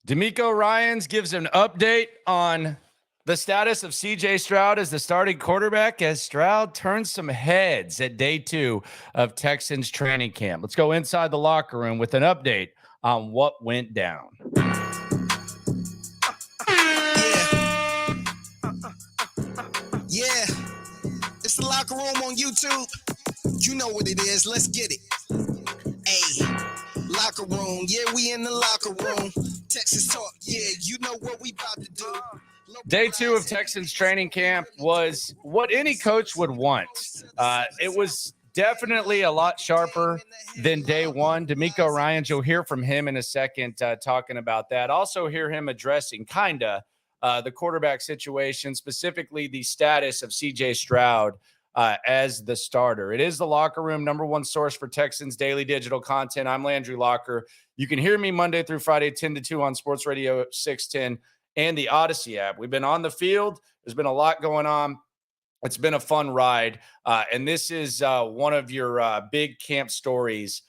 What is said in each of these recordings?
DeMeco Ryans gives an update on the status of CJ Stroud as the starting quarterback as Stroud turns some heads at day 2 of Texans training camp. Let's go inside the locker room with an update on what went down. Yeah, it's the locker room on YouTube. You know what it is. Let's get it. Hey, locker room. Yeah, we in the locker room. Texas talk. Yeah, you know what we about to do. Day 2 of Texans training camp was what any coach would want. It was definitely a lot sharper than day 1. DeMeco Ryans, you'll hear from him in a second talking about that. Also hear him addressing the quarterback situation, specifically the status of CJ Stroud as the starter. It is the locker room, number one source for Texans daily digital content. I'm Landry Locker. You can hear me Monday through Friday, 10 to 2 on Sports Radio 610 and the Odyssey app. We've been on the field. There's been a lot going on. It's been a fun ride. And this is one of your big camp stories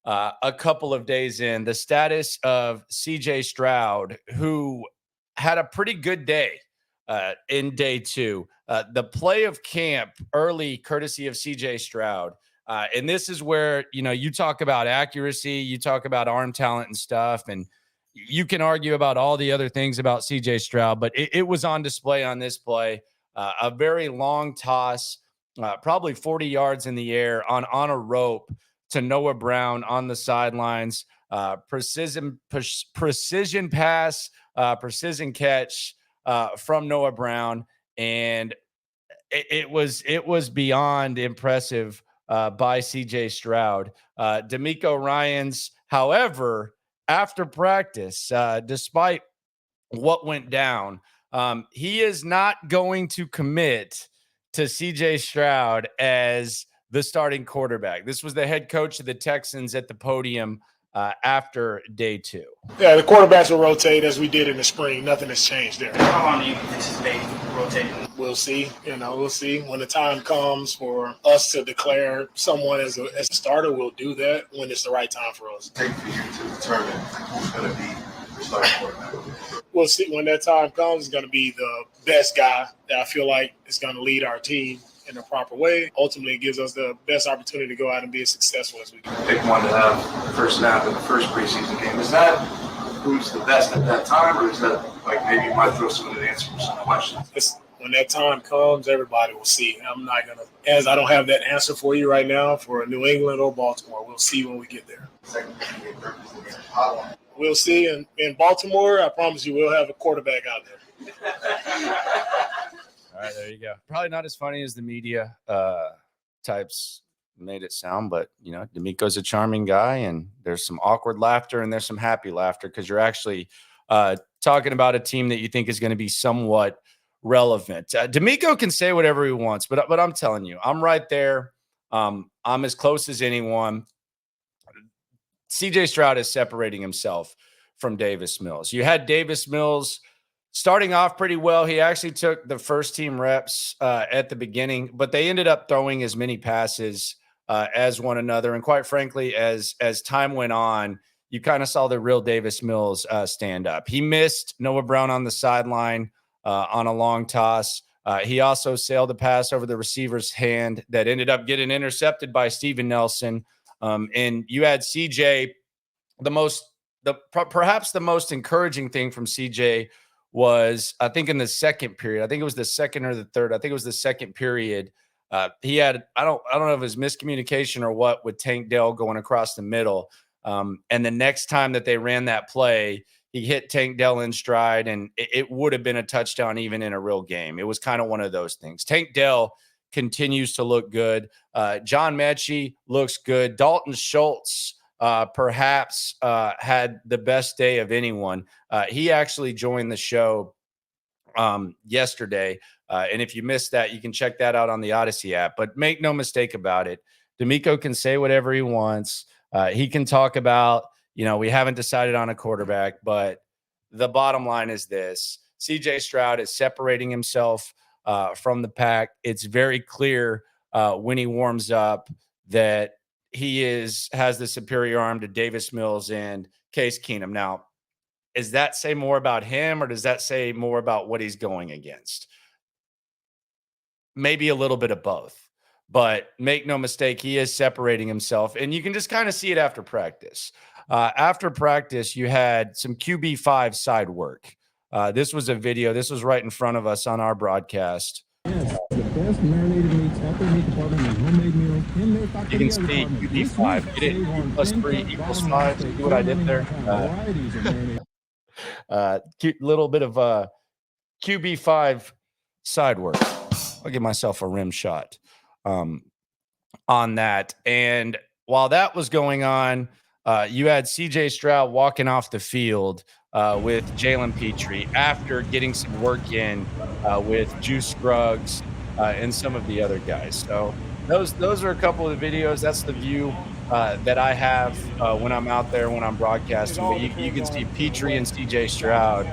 a couple of days in. The status of CJ Stroud, who had a pretty good day in day 2. The play of camp early, courtesy of CJ Stroud. And this is where, you talk about accuracy, you talk about arm talent and stuff, and you can argue about all the other things about CJ Stroud, but it was on display on this play. A very long toss, probably 40 yards in the air on a rope to Noah Brown on the sidelines. Precision pass, precision catch from Noah Brown, and it was beyond impressive by CJ Stroud. DeMeco Ryans, however, after practice, despite what went down, he is not going to commit to CJ Stroud as the starting quarterback. This was the head coach of the Texans at the podium after day 2. Yeah, the quarterbacks will rotate as we did in the spring. Nothing has changed there. How long do you anticipate rotating? We'll see. We'll see. When the time comes for us to declare someone as a starter, we'll do that when it's the right time for us. Take for you to determine who's going to be the starting quarterback. We'll see. When that time comes, it's going to be the best guy that I feel like is going to lead our team in the proper way. Ultimately, it gives us the best opportunity to go out and be as successful as we can. Pick one to have the first snap in the first preseason game. Is that who's the best at that time, or is that like maybe you might throw someone to answer some questions? When that time comes, everybody will see. I'm not going to, as I don't have that answer for you right now for New England or Baltimore. We'll see when we get there. We'll see. In Baltimore, I promise you we'll have a quarterback out there. All right, there you go. Probably not as funny as the media types made it sound, but, DeMeco's a charming guy, and there's some awkward laughter and there's some happy laughter because you're actually talking about a team that you think is going to be somewhat relevant. DeMeco can say whatever he wants, but I'm telling you, I'm right there. I'm as close as anyone. CJ Stroud is separating himself from Davis Mills. You had Davis Mills starting off pretty well. He actually took the first team reps at the beginning, but they ended up throwing as many passes as one another. And quite frankly, as time went on, you kind of saw the real Davis Mills stand up. He missed Noah Brown on the sideline on a long toss. He also sailed a pass over the receiver's hand that ended up getting intercepted by Steven Nelson. And you had CJ, perhaps the most encouraging thing from CJ was, I think in the second period, I think it was the second or the third, I think it was the second period. He had, I don't know if it was miscommunication or what, with Tank Dell going across the middle. And the next time that they ran that play, he hit Tank Dell in stride, and it would have been a touchdown even in a real game. It was kind of one of those things. Tank Dell continues to look good. John Mechie looks good. Dalton Schultz perhaps had the best day of anyone. He actually joined the show yesterday. And if you missed that, you can check that out on the Odyssey app. But make no mistake about it, DeMeco can say whatever he wants. He can talk about, we haven't decided on a quarterback, but the bottom line is this. CJ Stroud is separating himself from the pack. It's very clear when he warms up that he has the superior arm to Davis Mills and Case Keenum. Now, Does that say more about him, or does that say more about what he's going against? Maybe a little bit of both. But make no mistake, he is separating himself. And you can just kind of see it after practice. After practice, you had some QB5 side work. This was a video. This was right in front of us on our broadcast. Yes, the best marinated meats at the meat department and homemade meal in their You can see QB5. Get it? 2 + 3 = 5. See what I did there? Cute little bit of QB5 side work. I'll give myself a rim shot on that. And while that was going on, you had CJ Stroud walking off the field with Jalen Petrie after getting some work in with Juice Scruggs and some of the other guys. So those are a couple of the videos. That's the view that I have when I'm out there, when I'm broadcasting. But you can see Petrie and CJ Stroud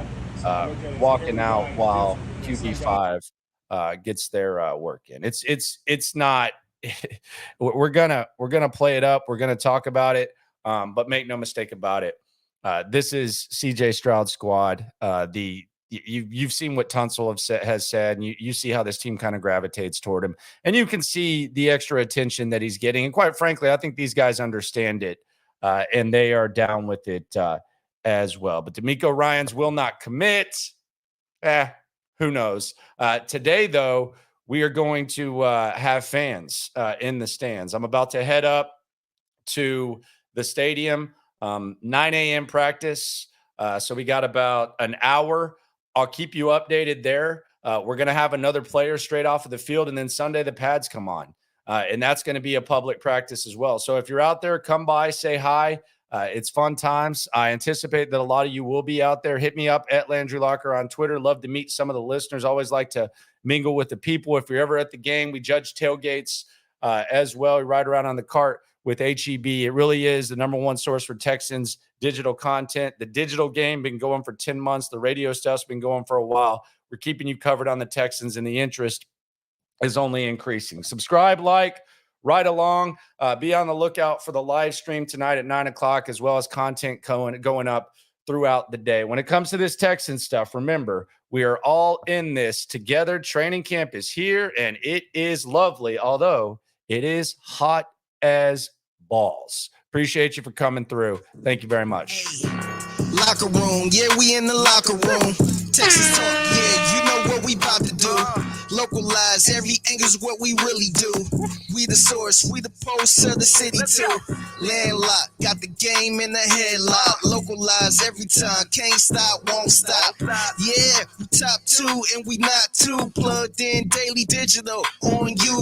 walking out while QB5 gets their work in. It's not. we're gonna play it up. We're gonna talk about it. But make no mistake about it. This is CJ Stroud's squad. You've seen what Tunsil has said, and you see how this team kind of gravitates toward him, and you can see the extra attention that he's getting. And quite frankly, I think these guys understand it, and they are down with it as well. But DeMeco Ryans will not commit. Who knows? Today, though, we are going to have fans in the stands. I'm about to head up to the stadium, 9 a.m. practice. So we got about an hour. I'll keep you updated there. We're going to have another player straight off of the field, and then Sunday the pads come on. And that's going to be a public practice as well. So if you're out there, come by, say hi. It's fun times. I anticipate that a lot of you will be out there. Hit me up at Landry Locker on Twitter. Love to meet some of the listeners. Always like to mingle with the people. If you're ever at the game, we judge tailgates as well. We ride around on the cart with HEB. It really is the number one source for Texans digital content. The digital game been going for 10 months. The radio stuff's been going for a while. We're keeping you covered on the Texans, and the interest is only increasing. Subscribe, like, ride along. Be on the lookout for the live stream tonight at 9 o'clock, as well as content going up throughout the day. When it comes to this Texans stuff, remember, we are all in this together. Training camp is here, and it is lovely, although it is hot as balls. Appreciate you for coming through. Thank you very much. Locker room, yeah, we in the locker room. Texas talk, yeah, you know what we about to do. Localize, every angle's what we really do. We the source, we the pulse of the city too. Landlocked, got the game in the headlock. Localize every time, can't stop, won't stop. Yeah, we top 2 and we not too. Plugged in daily digital on you.